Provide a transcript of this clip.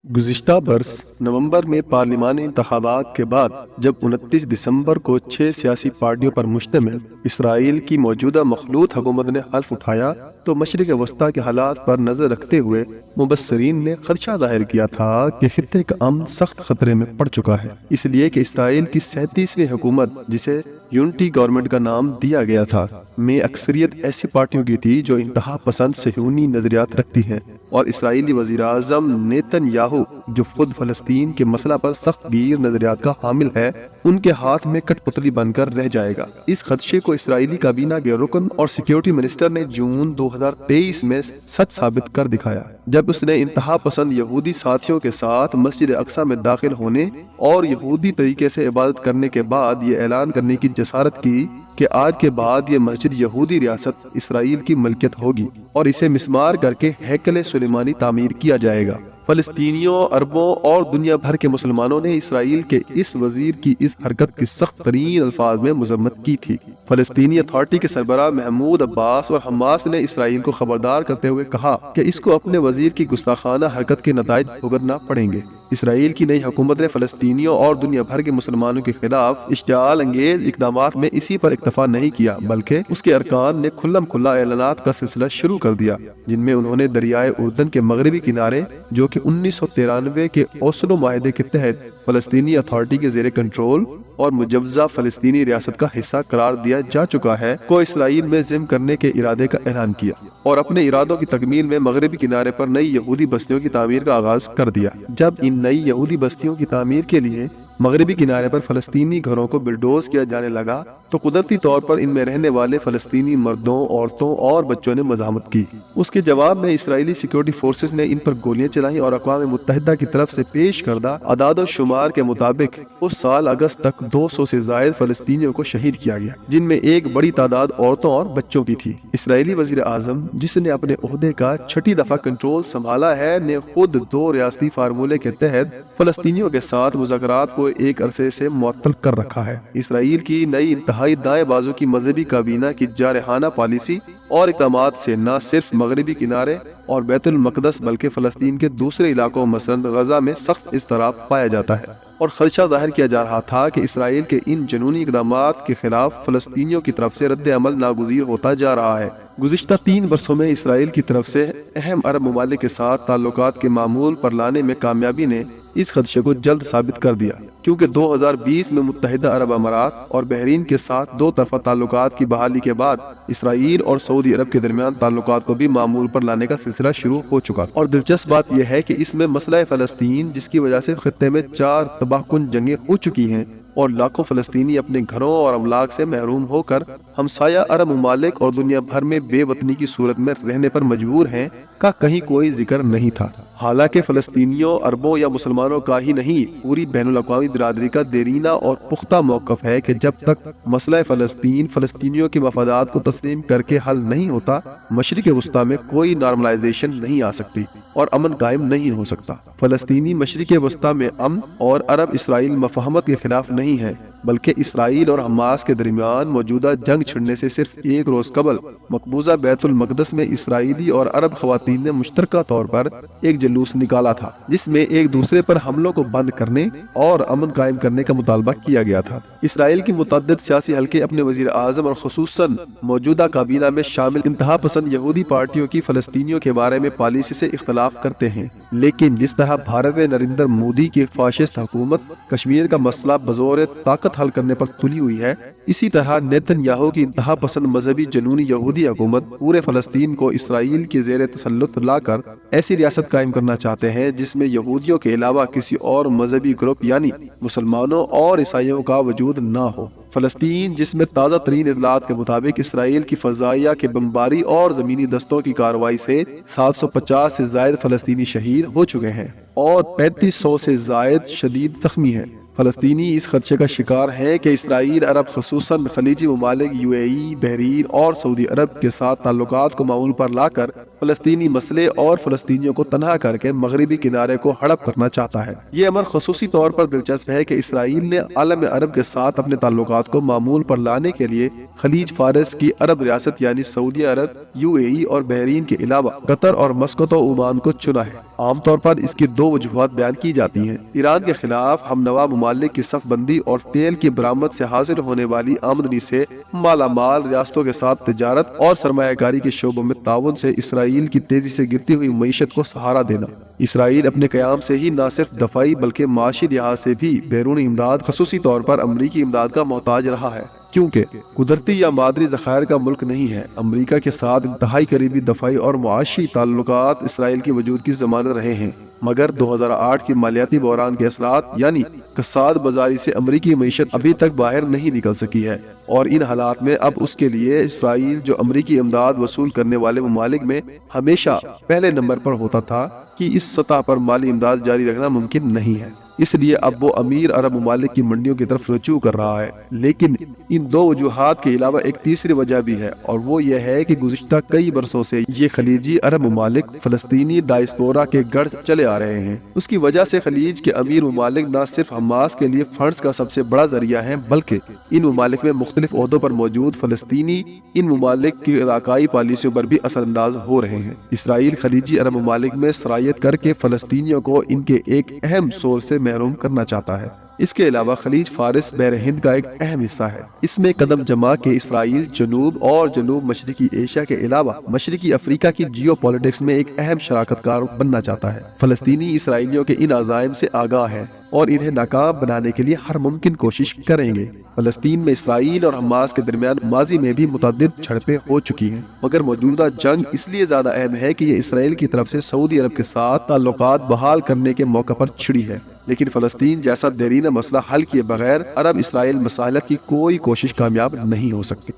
گزشتہ برس نومبر میں پارلیمانی انتخابات کے بعد جب 29 دسمبر کو 6 سیاسی پارٹیوں پر مشتمل اسرائیل کی موجودہ مخلوط حکومت نے حلف اٹھایا تو مشرق وسطیٰ کے حالات پر نظر رکھتے ہوئے مبصرین نے خدشہ ظاہر کیا تھا کہ خطے کا امن سخت خطرے میں پڑ چکا ہے، اس لیے کہ اسرائیل کی 37ویں حکومت، جسے یونٹی گورنمنٹ کا نام دیا گیا تھا، میں اکثریت ایسی پارٹیوں کی تھی جو انتہا پسند صہیونی نظریات رکھتی ہیں، اور اسرائیلی وزیر اعظم نیتن یاہو جو خود فلسطین کے مسئلہ پر سخت گیر نظریات کا حامل ہے، ان کے ہاتھ میں کٹ پتلی بن کر رہ جائے گا۔ اس خدشے کو اسرائیلی کابینہ کے رکن اور سیکیورٹی منسٹر نے جون 2023 میں سچ ثابت کر دکھایا، جب اس نے انتہا پسند یہودی ساتھیوں کے ساتھ مسجد اقصی میں داخل ہونے اور یہودی طریقے سے عبادت کرنے کے بعد یہ اعلان کرنے کی جسارت کی کہ آج کے بعد یہ مسجد یہودی ریاست اسرائیل کی ملکیت ہوگی اور اسے مسمار کر کے ہیکل سلیمانی تعمیر کیا جائے گا۔ فلسطینیوں، عربوں اور دنیا بھر کے مسلمانوں نے اسرائیل کے اس وزیر کی اس حرکت کی سخت ترین الفاظ میں مذمت کی تھی۔ فلسطینی اتھارٹی کے سربراہ محمود عباس اور حماس نے اسرائیل کو خبردار کرتے ہوئے کہا کہ اس کو اپنے وزیر کی گستاخانہ حرکت کے نتائج بھگتنا پڑیں گے۔ اسرائیل کی نئی حکومت نے فلسطینیوں اور دنیا بھر کے مسلمانوں کے خلاف اشتعال انگیز اقدامات میں اسی پر اکتفا نہیں کیا، بلکہ اس کے ارکان نے کھلم کھلا اعلانات کا سلسلہ شروع کر دیا، جن میں انہوں نے دریائے اردن کے مغربی کنارے، جو کہ 1993 کے اوسلو معاہدے کے تحت فلسطینی اتھارٹی کے زیر کنٹرول اور مجوزہ فلسطینی ریاست کا حصہ قرار دیا جا چکا ہے، کو اسرائیل میں ضم کرنے کے ارادے کا اعلان کیا اور اپنے ارادوں کی تکمیل میں مغربی کنارے پر نئی یہودی بستیوں کی تعمیر کا آغاز کر دیا۔ جب ان نئی یہودی بستیوں کی تعمیر کے لیے مغربی کنارے پر فلسطینی گھروں کو بلڈوز کیا جانے لگا تو قدرتی طور پر ان میں رہنے والے فلسطینی مردوں، عورتوں اور بچوں نے مزاحمت کی۔ اس کے جواب میں اسرائیلی سیکیورٹی فورسز نے ان پر گولیاں چلائیں اور اقوام متحدہ کی طرف سے پیش کردہ اعداد و شمار کے مطابق اس سال اگست تک 200 سے زائد فلسطینیوں کو شہید کیا گیا، جن میں ایک بڑی تعداد عورتوں اور بچوں کی تھی۔ اسرائیلی وزیر اعظم، جس نے اپنے عہدے کا 6 دفعہ کنٹرول سنبھالا ہے، نے خود 2 ریاستی فارمولے کے تحت فلسطینیوں کے ساتھ مذاکرات کو ایک عرصے سے معطل کر رکھا ہے۔ اسرائیل کی نئی انتہائی دائیں بازو کی مذہبی کابینہ کی جارحانہ پالیسی اور اقدامات سے نہ صرف مغربی کنارے اور بیت المقدس بلکہ فلسطین کے دوسرے علاقوں مثلاً غزہ میں سخت اضطراب پایا جاتا ہے، اور خدشہ ظاہر کیا جا رہا تھا کہ اسرائیل کے ان جنونی اقدامات کے خلاف فلسطینیوں کی طرف سے رد عمل ناگزیر ہوتا جا رہا ہے۔ گزشتہ 3 برسوں میں اسرائیل کی طرف سے اہم عرب ممالک کے ساتھ تعلقات کے معمول پر لانے میں کامیابی نے اس خدشے کو جلد ثابت کر دیا، کیونکہ 2020 میں متحدہ عرب امارات اور بحرین کے ساتھ 2 طرفہ تعلقات کی بحالی کے بعد اسرائیل اور سعودی عرب کے درمیان تعلقات کو بھی معمول پر لانے کا سلسلہ شروع ہو چکا۔ اور دلچسپ بات یہ ہے کہ اس میں مسئلہ فلسطین، جس کی وجہ سے خطے میں 4 تباہ کن جنگیں ہو چکی ہیں اور لاکھوں فلسطینی اپنے گھروں اور املاک سے محروم ہو کر ہمسایہ عرب ممالک اور دنیا بھر میں بے وطنی کی صورت میں رہنے پر مجبور ہیں، کا کہیں کوئی ذکر نہیں تھا۔ حالانکہ فلسطینیوں، عربوں یا مسلمانوں کا ہی نہیں، پوری بین الاقوامی برادری کا دیرینہ اور پختہ موقف ہے کہ جب تک مسئلہ فلسطین فلسطینیوں کے مفادات کو تسلیم کر کے حل نہیں ہوتا، مشرق وسطیٰ میں کوئی نارملائزیشن نہیں آ سکتی اور امن قائم نہیں ہو سکتا۔ فلسطینی مشرق وسطیٰ میں امن اور عرب اسرائیل مفاہمت کے خلاف نہیں ہے، بلکہ اسرائیل اور حماس کے درمیان موجودہ جنگ چھڑنے سے صرف 1 روز قبل مقبوضہ بیت المقدس میں اسرائیلی اور عرب خواتین نے مشترکہ طور پر ایک جلوس نکالا تھا، جس میں ایک دوسرے پر حملوں کو بند کرنے اور امن قائم کرنے کا مطالبہ کیا گیا تھا۔ اسرائیل کی متعدد سیاسی حلقے اپنے وزیر اعظم اور خصوصاً موجودہ کابینہ میں شامل انتہا پسند یہودی پارٹیوں کی فلسطینیوں کے بارے میں پالیسی سے اختلاف کرتے ہیں، لیکن جس طرح بھارت میں نریندر مودی کی فاشسٹ حکومت کشمیر کا مسئلہ بزور طاقت حل کرنے پر تلی ہوئی ہے، اسی طرح نیتن یاہو کی انتہا پسند مذہبی جنونی یہودی حکومت پورے فلسطین کو اسرائیل کے زیر تسلط لا کر ایسی ریاست قائم کرنا چاہتے ہیں جس میں یہودیوں کے علاوہ کسی اور مذہبی گروپ یعنی مسلمانوں اور عیسائیوں کا وجود نہ ہو۔ فلسطین، جس میں تازہ ترین اطلاعات کے مطابق اسرائیل کی فضائیہ کے بمباری اور زمینی دستوں کی کارروائی سے 750 سے زائد فلسطینی شہید ہو چکے ہیں اور 3500 سے زائد شدید زخمی ہیں۔ فلسطینی اس خدشے کا شکار ہیں کہ اسرائیل عرب خصوصاً خلیجی ممالک UAE، بحرین اور سعودی عرب کے ساتھ تعلقات کو معمول پر لا کر فلسطینی مسئلے اور فلسطینیوں کو تنہا کر کے مغربی کنارے کو ہڑپ کرنا چاہتا ہے۔ یہ امر خصوصی طور پر دلچسپ ہے کہ اسرائیل نے عالم عرب کے ساتھ اپنے تعلقات کو معمول پر لانے کے لیے خلیج فارس کی عرب ریاست یعنی سعودی عرب، UAE اور بحرین کے علاوہ قطر اور مسقط و عمان کو چنا ہے۔ عام طور پر اس کی دو وجوہات بیان کی جاتی ہیں: ایران کے خلاف ہم نوا ممالک کی صف بندی اور تیل کی برآمد سے حاصل ہونے والی آمدنی سے مالا مال ریاستوں کے ساتھ تجارت اور سرمایہ کاری کے شعبوں میں تعاون سے اسرائیل کی تیزی سے گرتی ہوئی معیشت کو سہارا دینا۔ اسرائیل اپنے قیام سے ہی نہ صرف دفاعی بلکہ معاشی لحاظ سے بھی بیرونی امداد، خصوصی طور پر امریکی امداد کا محتاج رہا ہے، کیونکہ قدرتی یا مادری ذخائر کا ملک نہیں ہے۔ امریکہ کے ساتھ انتہائی قریبی دفاعی اور معاشی تعلقات اسرائیل کے وجود کی ضمانت رہے ہیں، مگر 2008 کی مالیاتی بحران کے اثرات یعنی کساد بازاری سے امریکی معیشت ابھی تک باہر نہیں نکل سکی ہے، اور ان حالات میں اب اس کے لیے اسرائیل، جو امریکی امداد وصول کرنے والے ممالک میں ہمیشہ پہلے نمبر پر ہوتا تھا، کہ اس سطح پر مالی امداد جاری رکھنا ممکن نہیں ہے۔ اس لیے اب وہ امیر عرب ممالک کی منڈیوں کی طرف رجوع کر رہا ہے۔ لیکن ان دو وجوہات کے علاوہ ایک تیسری وجہ بھی ہے، اور وہ یہ ہے کہ گزشتہ کئی برسوں سے یہ خلیجی عرب ممالک فلسطینی ڈائسپورا کے گڑھ چلے آ رہے ہیں۔ اس کی وجہ سے خلیج کے امیر ممالک نہ صرف حماس کے لیے فنڈز کا سب سے بڑا ذریعہ ہیں، بلکہ ان ممالک میں مختلف عہدوں پر موجود فلسطینی ان ممالک کی علاقائی پالیسیوں پر بھی اثر انداز ہو رہے ہیں۔ اسرائیل خلیجی عرب ممالک میں سرایت کر کے فلسطینیوں کو ان کے ایک اہم سورس سے محروم کرنا چاہتا ہے۔ اس کے علاوہ خلیج فارس بحر ہند کا ایک اہم حصہ ہے۔ اس میں قدم جما کے اسرائیل جنوب اور جنوب مشرقی ایشیا کے علاوہ مشرقی افریقہ کی جیو پولیٹکس میں ایک اہم شراکت کار بننا چاہتا ہے۔ فلسطینی اسرائیلیوں کے ان عزائم سے آگاہ ہے اور انہیں ناکام بنانے کے لیے ہر ممکن کوشش کریں گے۔ فلسطین میں اسرائیل اور حماس کے درمیان ماضی میں بھی متعدد جھڑپیں ہو چکی ہیں، مگر موجودہ جنگ اس لیے زیادہ اہم ہے کہ یہ اسرائیل کی طرف سے سعودی عرب کے ساتھ تعلقات بحال کرنے کے موقع پر چھڑی ہے۔ لیکن فلسطین جیسا دیرینہ مسئلہ حل کیے بغیر عرب اسرائیل مصالحت کی کوئی کوشش کامیاب نہیں ہو سکتی۔